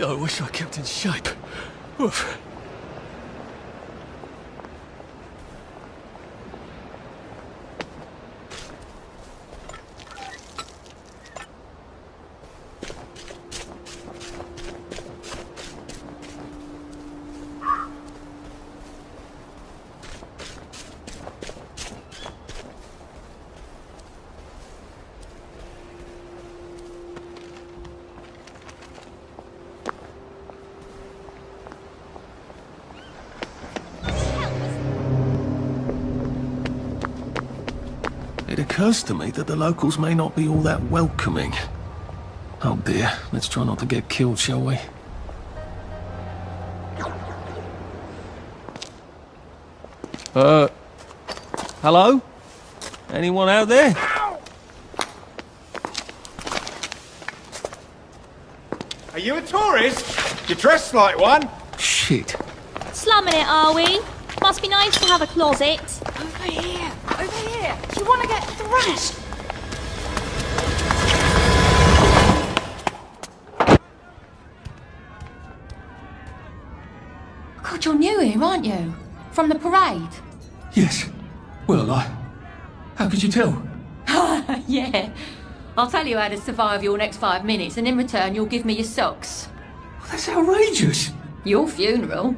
I wish I kept in shape. Oof. It occurs to me that the locals may not be all that welcoming. Oh dear, let's try not to get killed, shall we? Hello? Anyone out there? Are you a tourist? You're dressed like one. Shit. Slumming it, are we? Must be nice to have a closet. Over here! Over here! You want to get thrashed? God, you're new here, aren't you? From the parade? Yes. Well, how could you tell? Yeah. I'll tell you how to survive your next 5 minutes, and in return you'll give me your socks. Well, that's outrageous. Your funeral.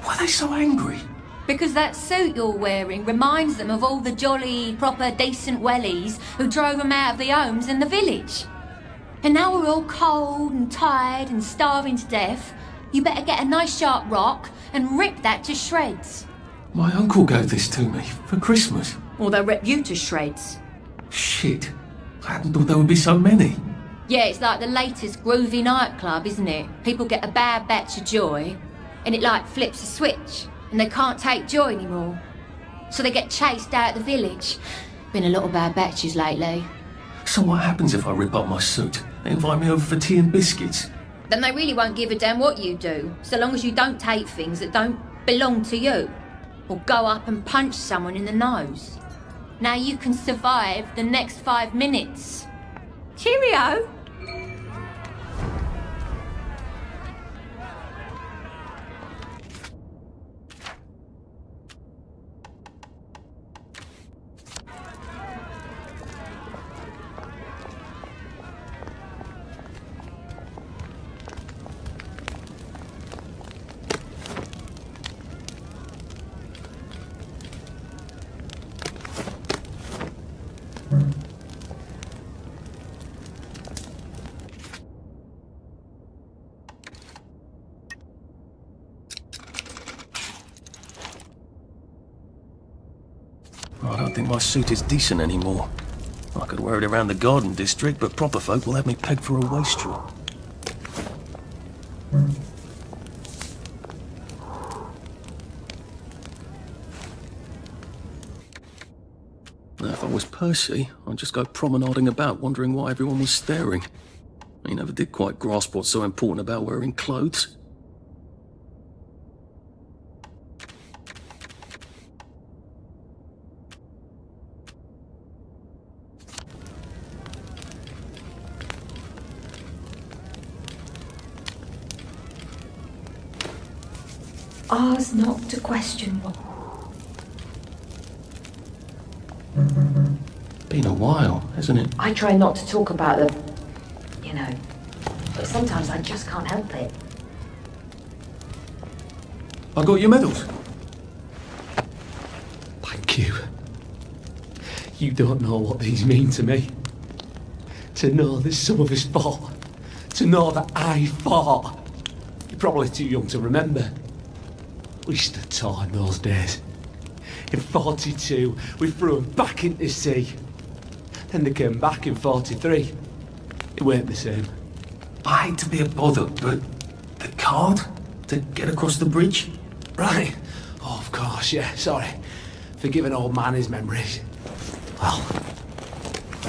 Why are they so angry? Because that suit you're wearing reminds them of all the jolly, proper, decent wellies who drove them out of the homes in the village. And now we're all cold and tired and starving to death. You better get a nice sharp rock and rip that to shreds. My uncle gave this to me for Christmas. Or they'll rip you to shreds. Shit. I hadn't thought there would be so many. Yeah, it's like the latest groovy nightclub, isn't it? People get a bad batch of joy, and it like flips a switch, and they can't take joy anymore. So they get chased out of the village. Been a lot of bad batches lately. So what happens if I rip up my suit? They invite me over for tea and biscuits. Then they really won't give a damn what you do, so long as you don't take things that don't belong to you. Or go up and punch someone in the nose. Now you can survive the next 5 minutes. Cheerio! I don't think my suit is decent anymore. I could wear it around the garden district, but proper folk will have me pegged for a wastrel. Now, if I was Percy, I'd just go promenading about, wondering why everyone was staring. He never did quite grasp what's so important about wearing clothes. Ours not to question. Been a while, hasn't it? I try not to talk about them, you know, but sometimes I just can't help it. I got your medals. Thank you. You don't know what these mean to me. To know that some of us fought. To know that I fought. You're probably too young to remember. We stood tall in those days. In 42, we threw them back into sea. Then they came back in 43. It weren't the same. I hate to be a bother, but the card to get across the bridge? Right. Oh, of course, yeah, sorry. Forgive an old man his memories. Well,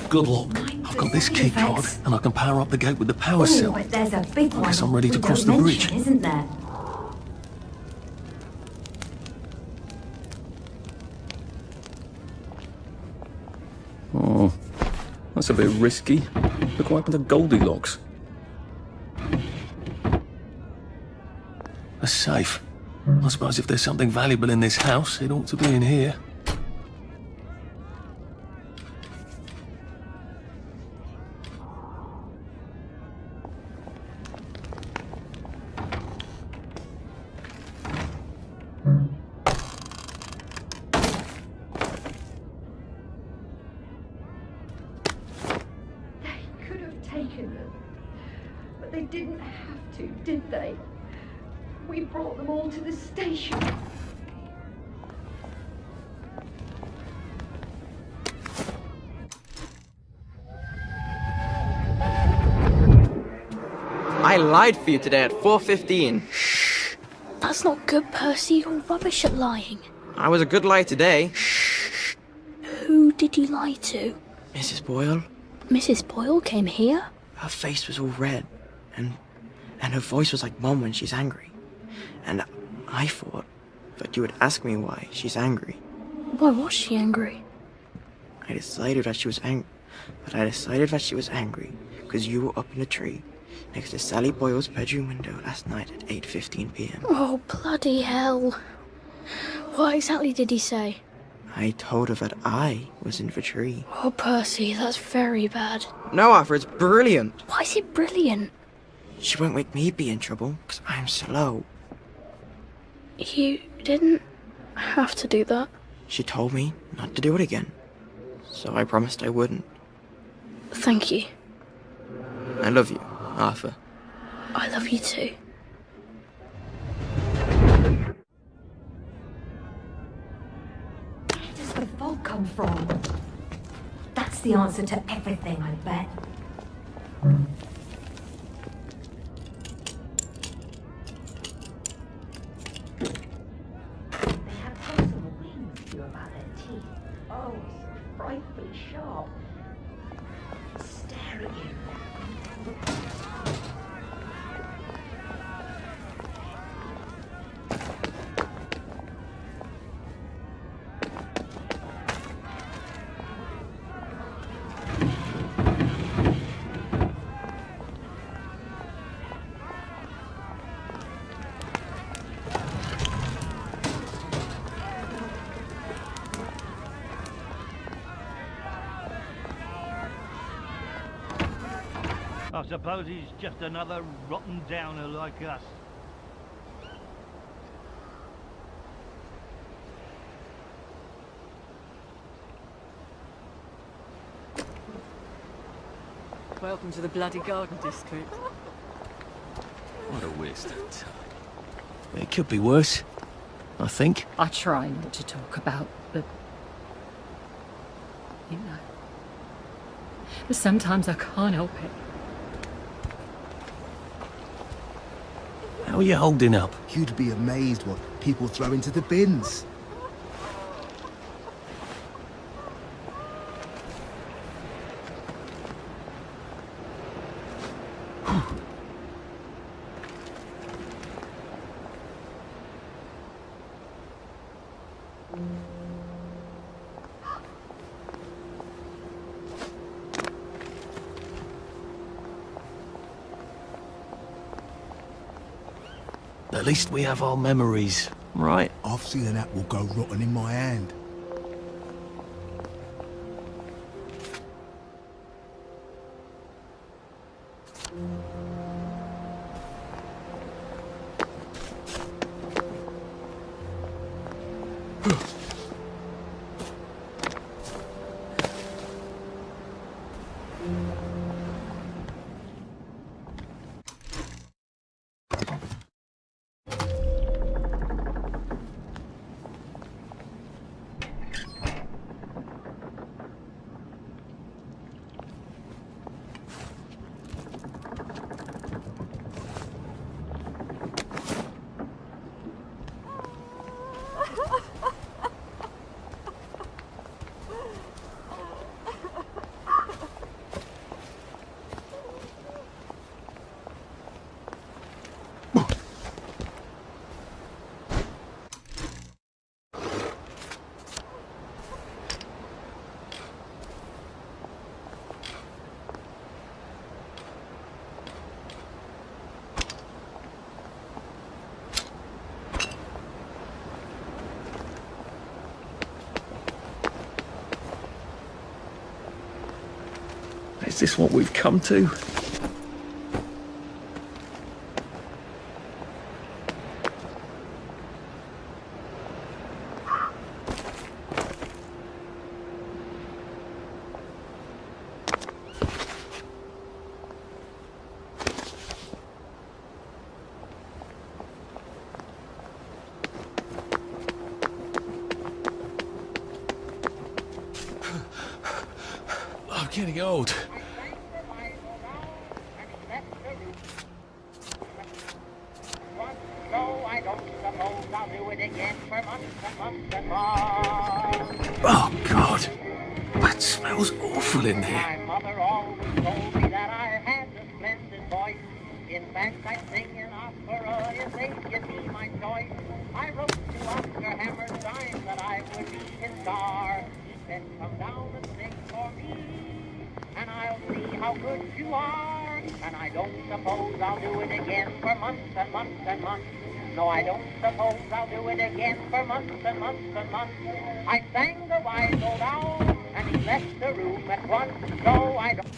good luck. I've got this key card, and I can power up the gate with the power cell. But there's a big one. I guess I'm ready to we cross don't the mention, bridge. Isn't there? Oh, that's a bit risky. Look what happened to Goldilocks. A safe. I suppose if there's something valuable in this house, it ought to be in here. They could have taken them, but they didn't have to, did they? We brought them all to the station. I lied for you today at 4:15. That's not good, Percy. You're rubbish at lying. I was a good liar today. Who did you lie to? Mrs. Boyle, Mrs. Boyle came here? her face was all red, and her voice was like Mom when she's angry. And I thought that you would ask me why she's angry. Why was she angry? I decided that she was angry because you were up in a tree next to Sally Boyle's bedroom window last night at 8:15 p.m. Oh, bloody hell. What exactly did he say? I told her that I was in the tree. Oh, Percy, that's very bad. No, Arthur, it's brilliant. Why is it brilliant? She won't make me be in trouble because I'm slow. You didn't have to do that. She told me not to do it again, so I promised I wouldn't. Thank you. I love you, Arthur. I love you too. Where does the fog come from? That's the answer to everything, I bet. They had personal reasons to you about their teeth. Oh, so frightfully sharp. Stare at you. I suppose he's just another rotten downer like us. Welcome to the bloody garden district. What a waste of time. It could be worse, I think. I try not to talk about the... you know. But sometimes I can't help it. How are you holding up? You'd be amazed what people throw into the bins. At least we have our memories, right? I've seen an apple go rotten in my hand. Is this what we've come to? I'm getting old. Oh, God. That smells awful in here. My mother always told me that I had a splendid voice. In fact, I sing in opera if they give me my choice. I wrote to Oscar Hammerstein that I would be his star. He said, come down and sing for me, and I'll see how good you are. And I don't suppose I'll do it again for months and months and months. No, I don't suppose I'll do it again for months and months and months. I sang the wise old owl, and he left the room at once. So I don't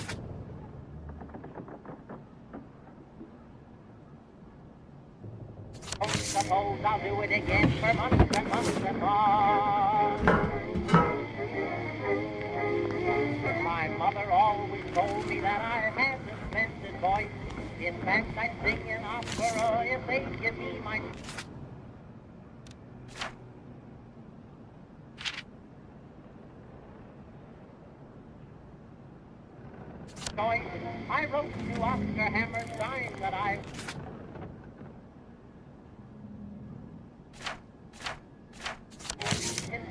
suppose I'll do it again for months and months and months. My mother always told me that I had a splendid voice. In fact, I sing in opera if they give me my choice. I wrote to Oscar Hammerstein that I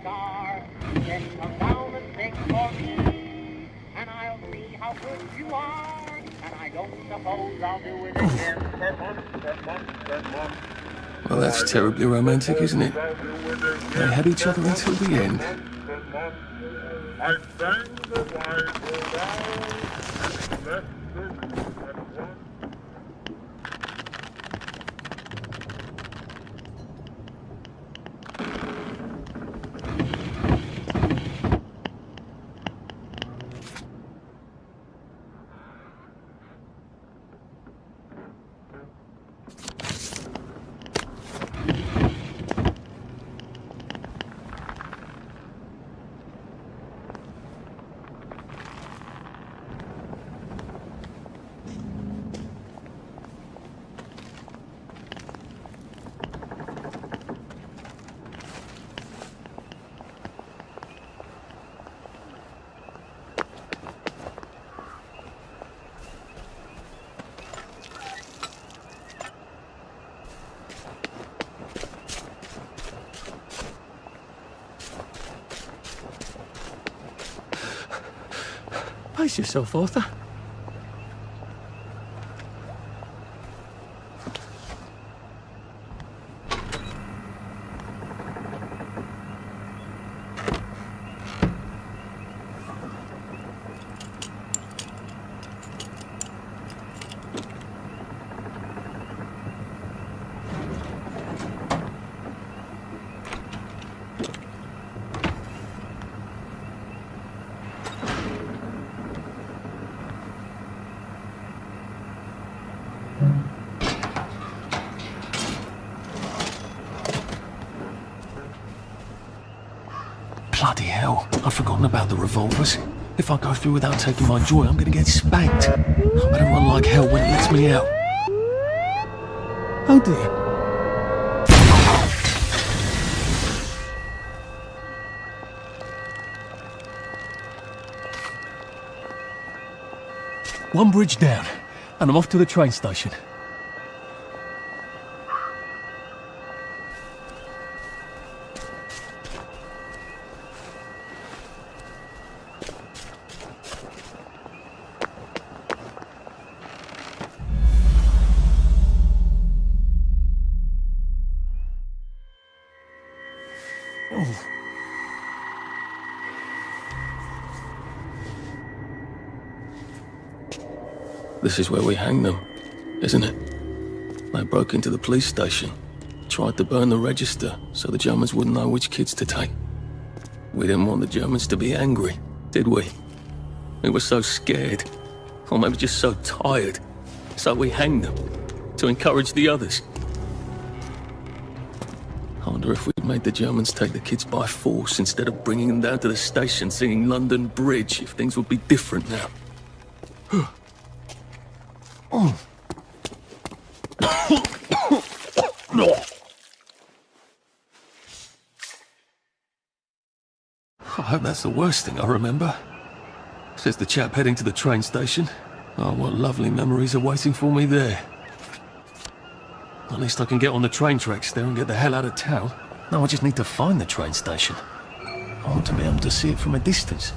star. Then come down and sing for me, and I'll see how good you are. And I don't suppose I'll do it again for months and months and months. Well, that's terribly romantic, isn't it? They had each other until the end. I sang the wise old owl, and he left the room at once. Pace yourself, Arthur. Bloody hell, I've forgotten about the revolvers. If I go through without taking my joy, I'm gonna get spanked. I better run like hell when it lets me out. Oh dear. One bridge down, and I'm off to the train station. This is where we hang them, isn't it? They broke into the police station, tried to burn the register so the Germans wouldn't know which kids to take. We didn't want the Germans to be angry, did we? We were so scared. Or maybe just so tired. So we hang them, to encourage the others. I wonder if we'd made the Germans take the kids by force instead of bringing them down to the station singing London Bridge, if things would be different now. I hope that's the worst thing I remember. Says the chap heading to the train station. Oh, what lovely memories are waiting for me there. At least I can get on the train tracks there and get the hell out of town. No, I just need to find the train station. I want to be able to see it from a distance.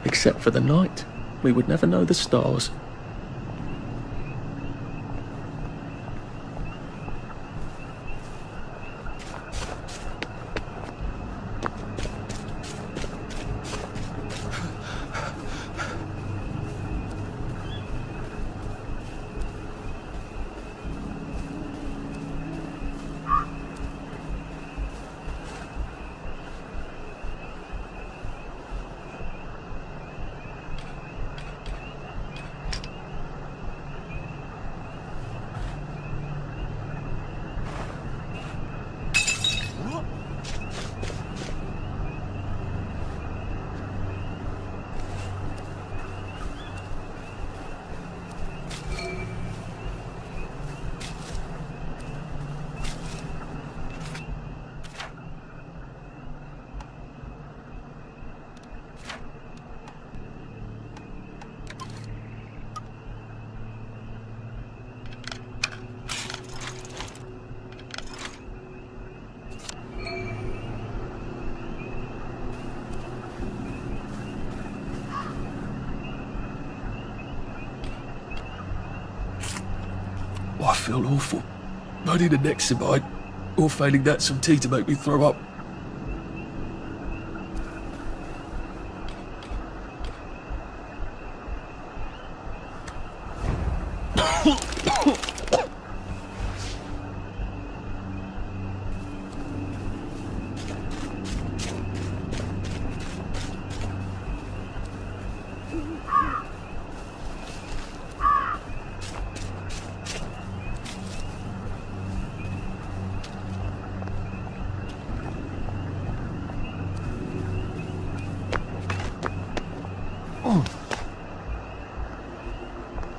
Except for the night, we would never know the stars. Oh, I feel awful. I need an Nexamide, or failing that, some tea to make me throw up.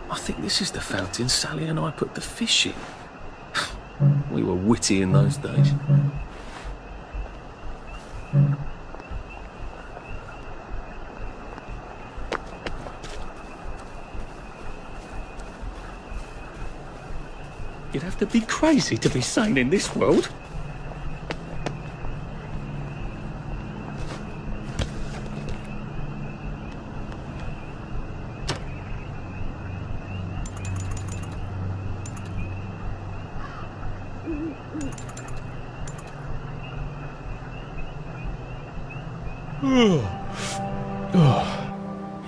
I think this is the fountain Sally and I put the fish in. We were witty in those days. You'd have to be crazy to be sane in this world.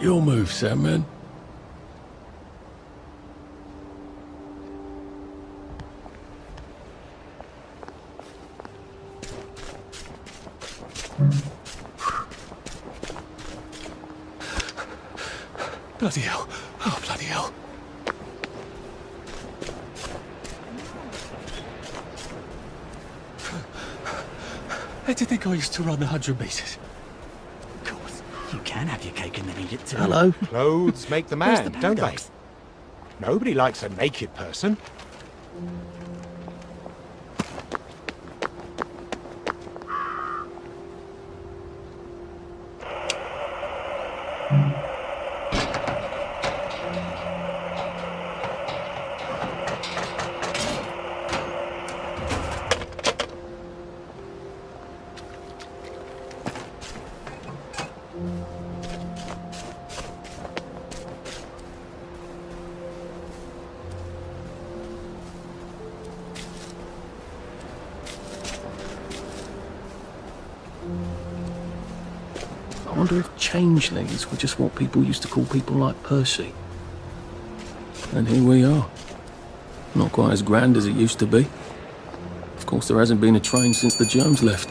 Your move, Sandman. Bloody hell. Oh, bloody hell. How do you think I used to run the 100 metres? Of course. You can have your cake and then eat it too. Hello. Clothes make the Where's man, the don't they? paradox? Nobody likes a naked person. I wonder if changelings were just what people used to call people like Percy. And here we are. Not quite as grand as it used to be. Of course, there hasn't been a train since the Jones left.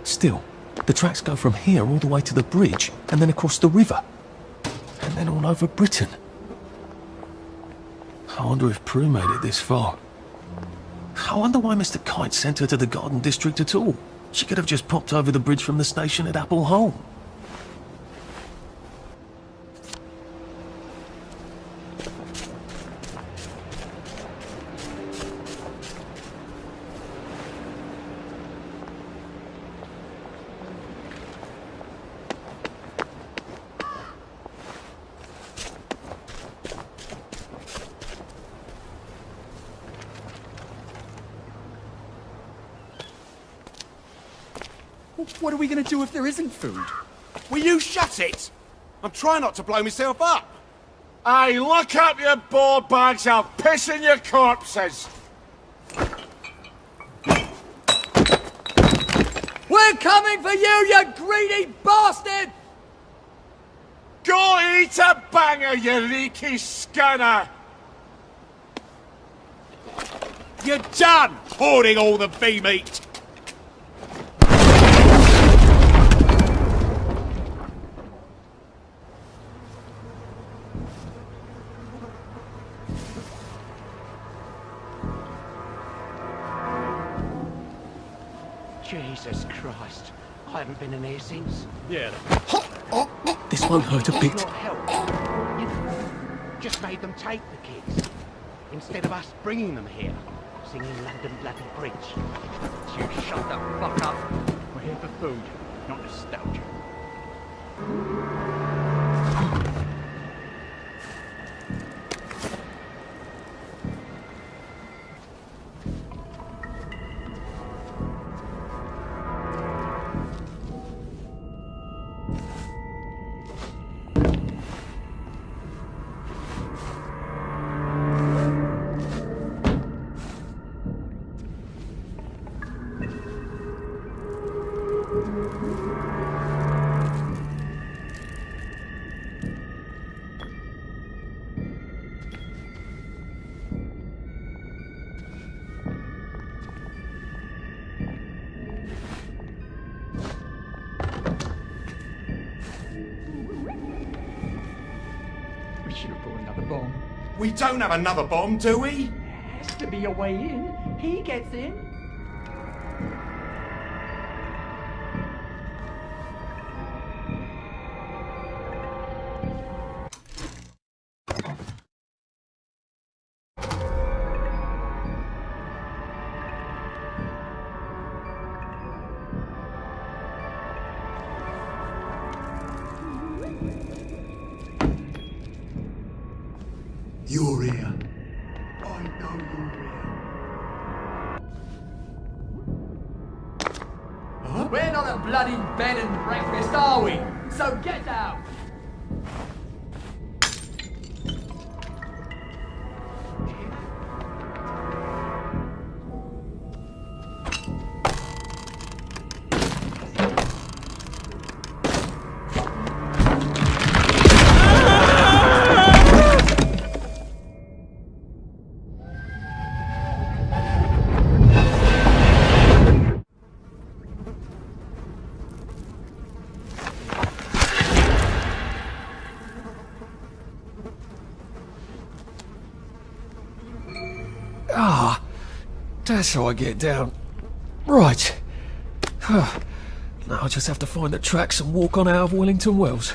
Still, the tracks go from here all the way to the bridge, and then across the river. And then all over Britain. I wonder if Prue made it this far. I wonder why Mr. Kite sent her to the Garden District at all. She could have just popped over the bridge from the station at Apple Hole. What are we going to do if there isn't food? Will you shut it? I'm trying not to blow myself up. Hey, look up your board bags, I'll piss in your corpses. We're coming for you greedy bastard! Go eat a banger, you leaky scunner! You're done hoarding all the bee meat. Jesus Christ. I haven't been in here since. Yeah. This won't hurt a bit. Not help. You just made them take the kids. Instead of us bringing them here. Singing London Bloody Bridge. You shut the fuck up. We're here for food, not nostalgia. We should have brought another bomb. We don't have another bomb, do we? Has to be a way in. He gets in. You're here. I know you're here. We're not a bloody bed and breakfast, are we? So get out! Ah, that's how I get down. Right. Now I just have to find the tracks and walk on out of Wellington Wells.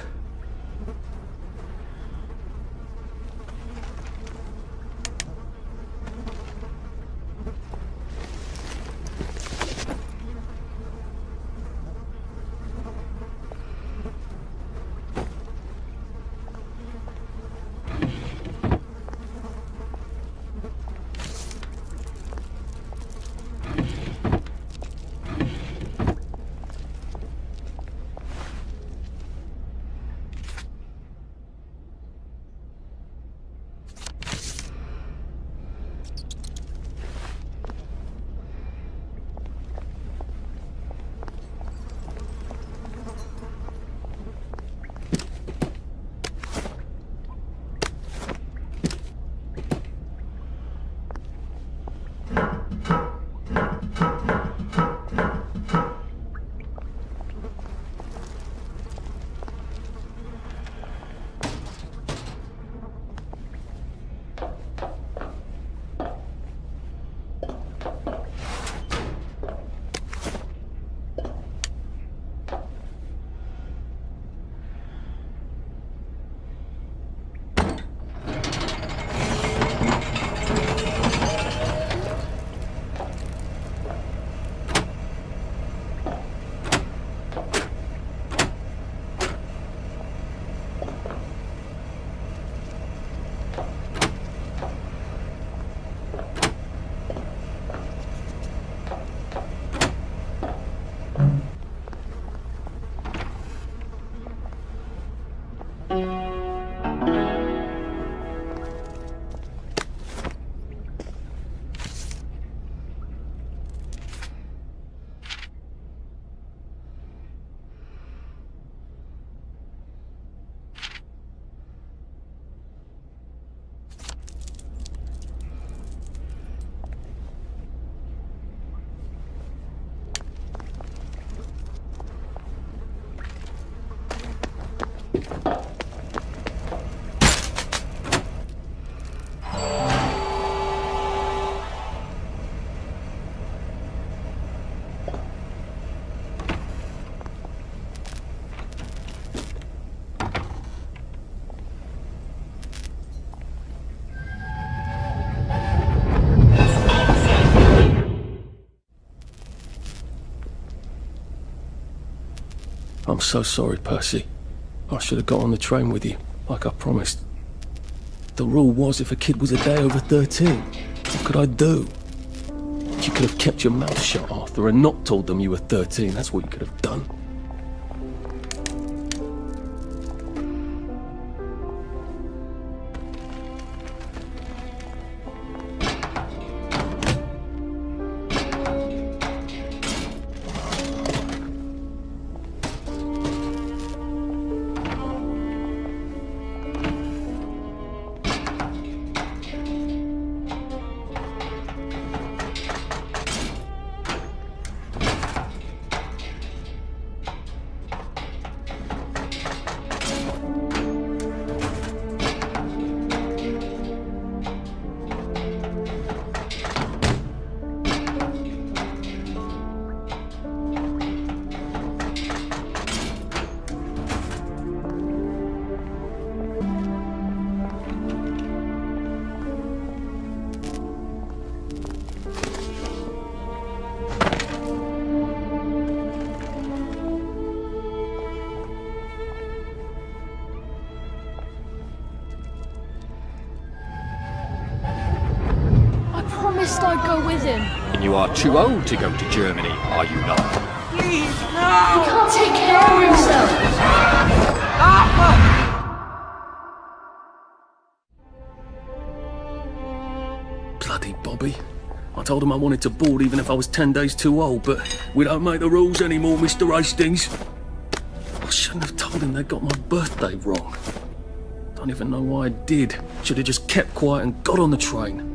I'm so sorry, Percy. I should have got on the train with you, like I promised. The rule was if a kid was a day over 13, what could I do? You could have kept your mouth shut, Arthur, and not told them you were 13. That's what you could have done. I'd go with him. And you are too old to go to Germany, are you not? Please, no! He can't take care of himself! Bloody Bobby. I told him I wanted to board even if I was 10 days too old, but we don't make the rules anymore, Mr. Hastings. I shouldn't have told him they got my birthday wrong. Don't even know why I did. Should have just kept quiet and got on the train.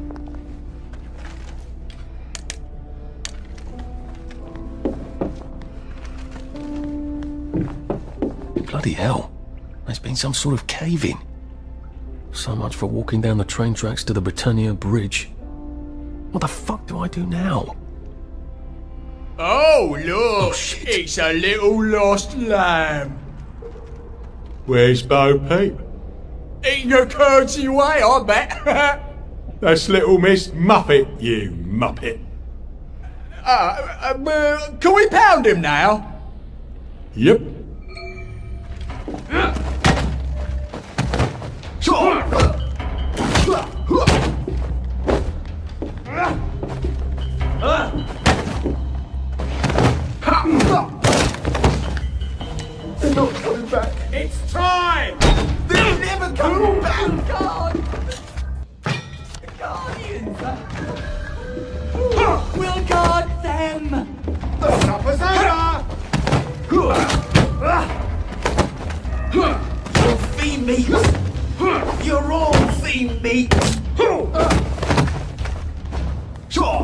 Bloody hell. There's been some sort of cave-in. So much for walking down the train tracks to the Britannia Bridge. What the fuck do I do now? Oh, look! It's a little lost lamb. Where's Bo Peep? Eating a curdsy way, I bet. That's little Miss Muppet, you muppet. Can we pound him now? Yep. They're not coming back. It's time! They're never coming back! God! The Guardians! We'll guard them! The supper's over! You're fiend meat! You're all fiend meat! Sure!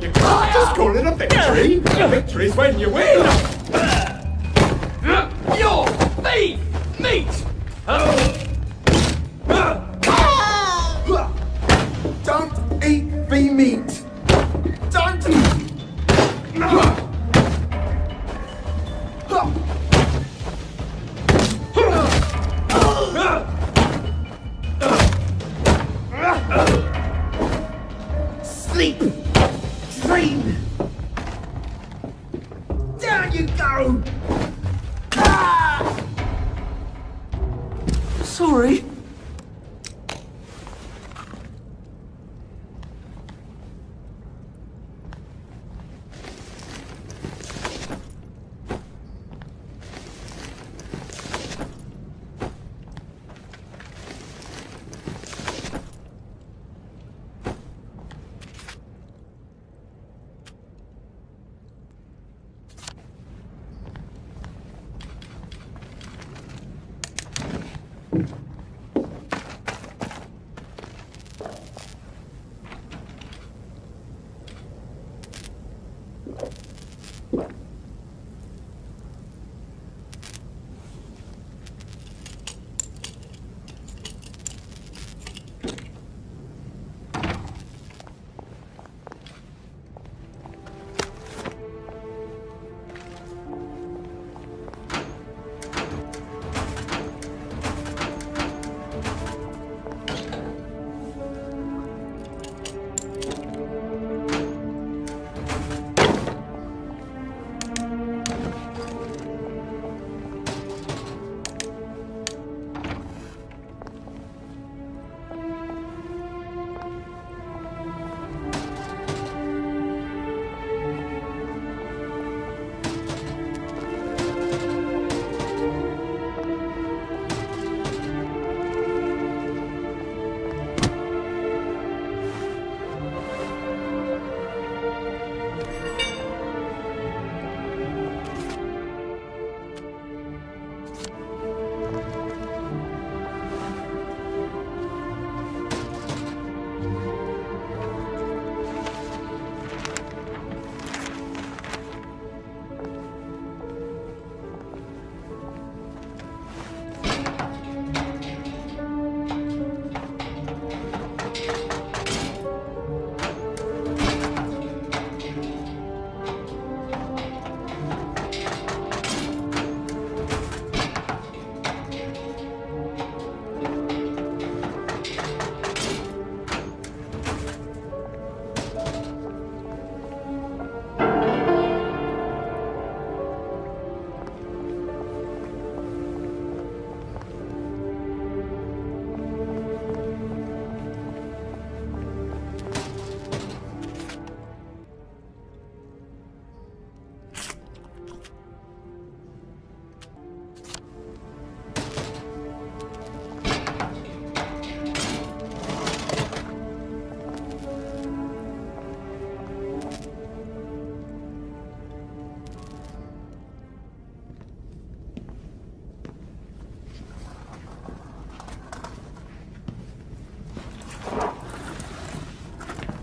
You can't just call it a victory! A victory's when you win! You're fiend meat! Don't eat the meat! Don't! Sleep! Dream! Down you go! Sorry.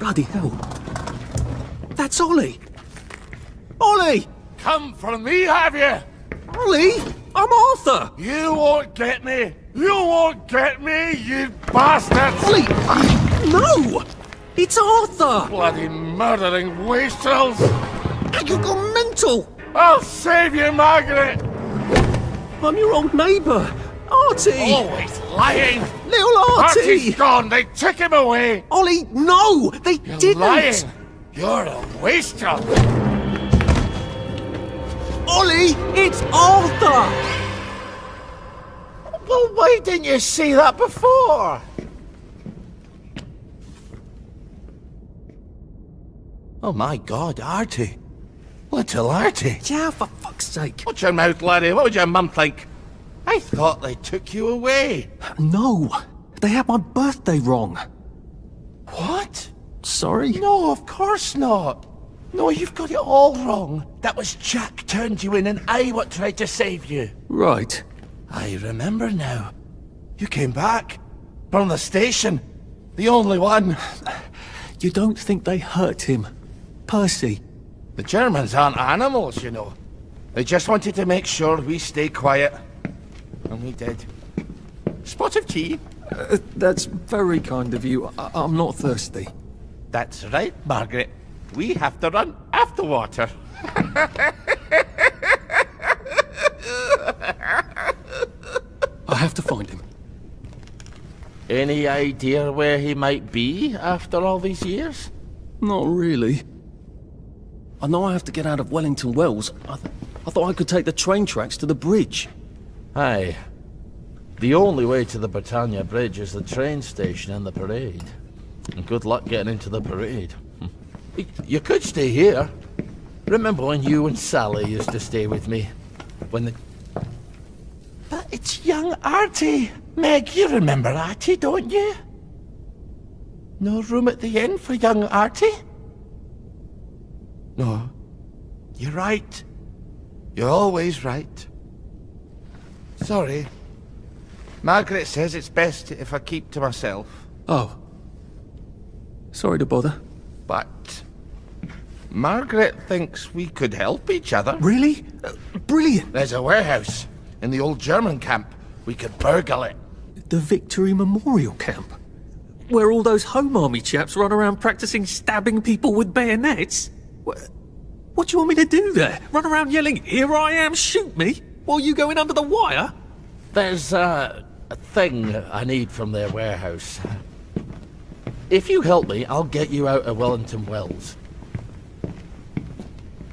Bloody hell. That's Ollie. Ollie! Come for me, have you? Ollie! I'm Arthur! You won't get me! You won't get me, you bastard! Ollie! No! It's Arthur! Bloody murdering wastrels! You've gone mental! I'll save you, Margaret! I'm your old neighbour, Artie! Always lying! Little Artie! Artie's gone! They took him away! Ollie, no! They didn't! Lying! You're a wastrel! Ollie, it's Arthur! Well, why didn't you say that before? Oh my God, Artie. Little Artie. Yeah, for fuck's sake. Watch your mouth, laddie. What would your mum think? I thought they took you away. No, they had my birthday wrong. What? Sorry? No, of course not. No, you've got it all wrong. That was Jack turned you in and I what tried to save you. Right. I remember now. You came back. From the station. The only one. You don't think they hurt him? Percy? The Germans aren't animals, you know. They just wanted to make sure we stay quiet. And we did. Spot of tea? That's very kind of you. I'm not thirsty. That's right, Margaret. We have to run after water. I have to find him. Any idea where he might be after all these years? Not really. I know I have to get out of Wellington Wells. I thought I could take the train tracks to the bridge. Aye. The only way to the Britannia Bridge is the train station and the parade. And good luck getting into the parade. You could stay here. Remember when you and Sally used to stay with me? When the... But it's young Artie. Meg, you remember Artie, don't you? No room at the inn for young Artie? No. You're right. You're always right. Sorry. Margaret says it's best if I keep to myself. Oh. Sorry to bother. But Margaret thinks we could help each other. Really? Brilliant. There's a warehouse in the old German camp. We could burgle it. The Victory Memorial Camp? Where all those Home Army chaps run around practicing stabbing people with bayonets? What do you want me to do there? Run around yelling, "Here I am, shoot me," while you go in under the wire? There's a thing I need from their warehouse. If you help me, I'll get you out of Wellington Wells.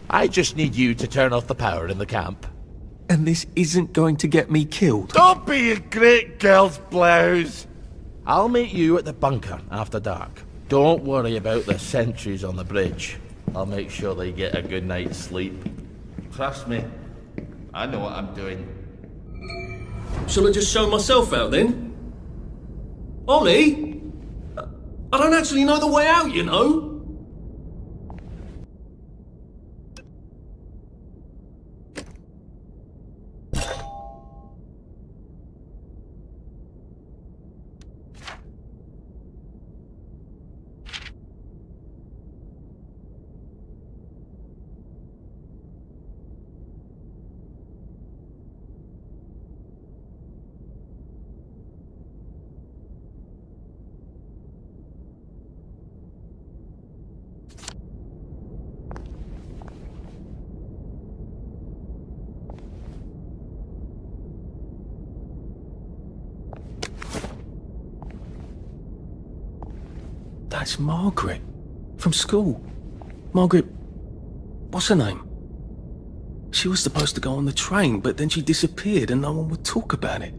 I just need you to turn off the power in the camp. And this isn't going to get me killed? Don't be a great girl's blouse! I'll meet you at the bunker after dark. Don't worry about the sentries on the bridge. I'll make sure they get a good night's sleep. Trust me, I know what I'm doing. Shall I just show myself out then? Ollie? I don't actually know the way out, you know? That's Margaret. From school. Margaret... what's her name? She was supposed to go on the train, but then she disappeared and no one would talk about it.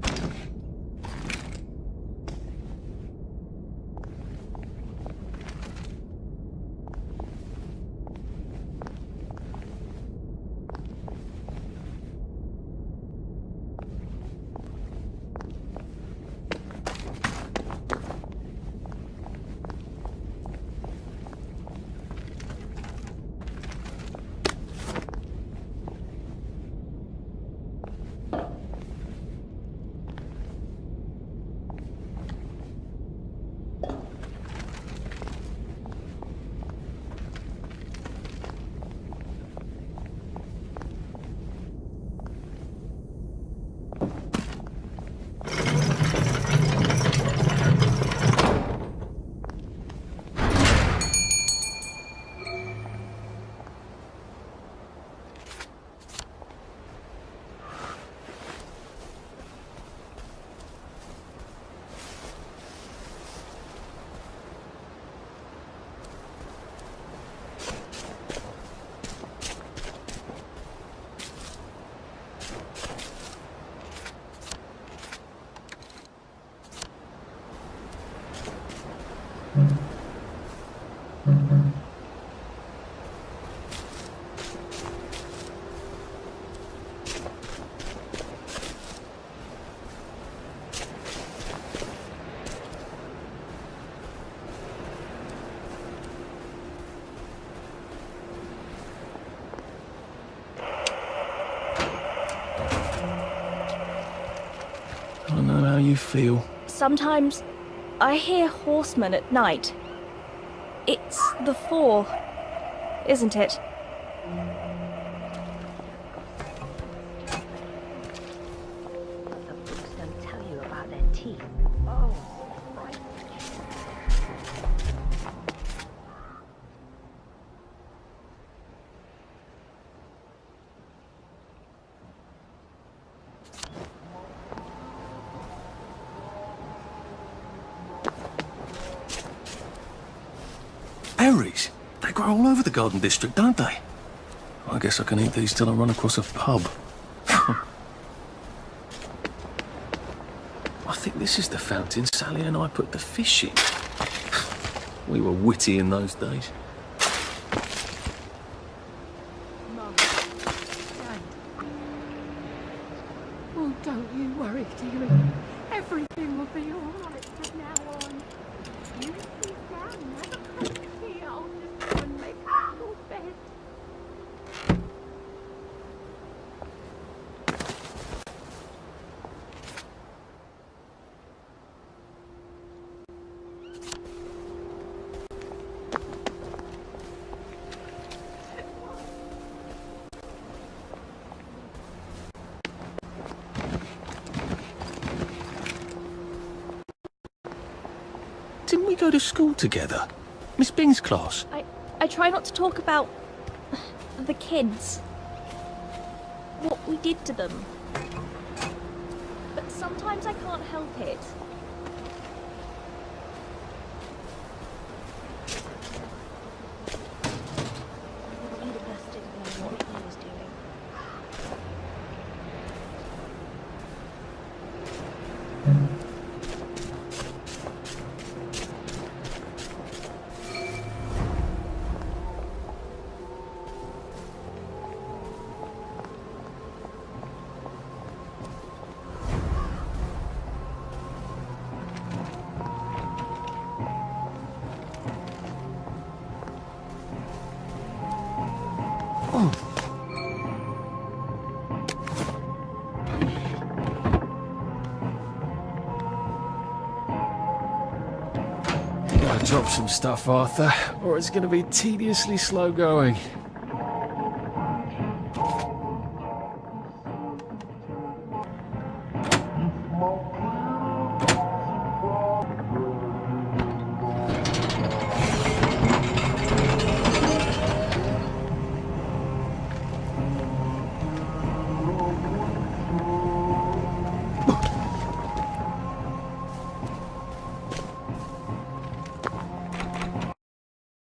I know how you feel. Sometimes I hear horsemen at night. It's the Four, isn't it? The books don't tell you about their teeth. Oh, right. Berries? They grow all over the Garden District, don't they? I guess I can eat these till I run across a pub. I think this is the fountain Sally and I put the fish in. We were witty in those days. Mum, Dad. Oh, don't you worry, dearie. Everything will be all right from now on. You sit down and have a cup of tea. I'll just go and make your bed. Didn't we go to school together? Miss Bing's class? I try not to talk about the kids. What we did to them. But sometimes I can't help it. Oedipus didn't know what he was doing. Gotta drop some stuff, Arthur, or it's gonna be tediously slow going.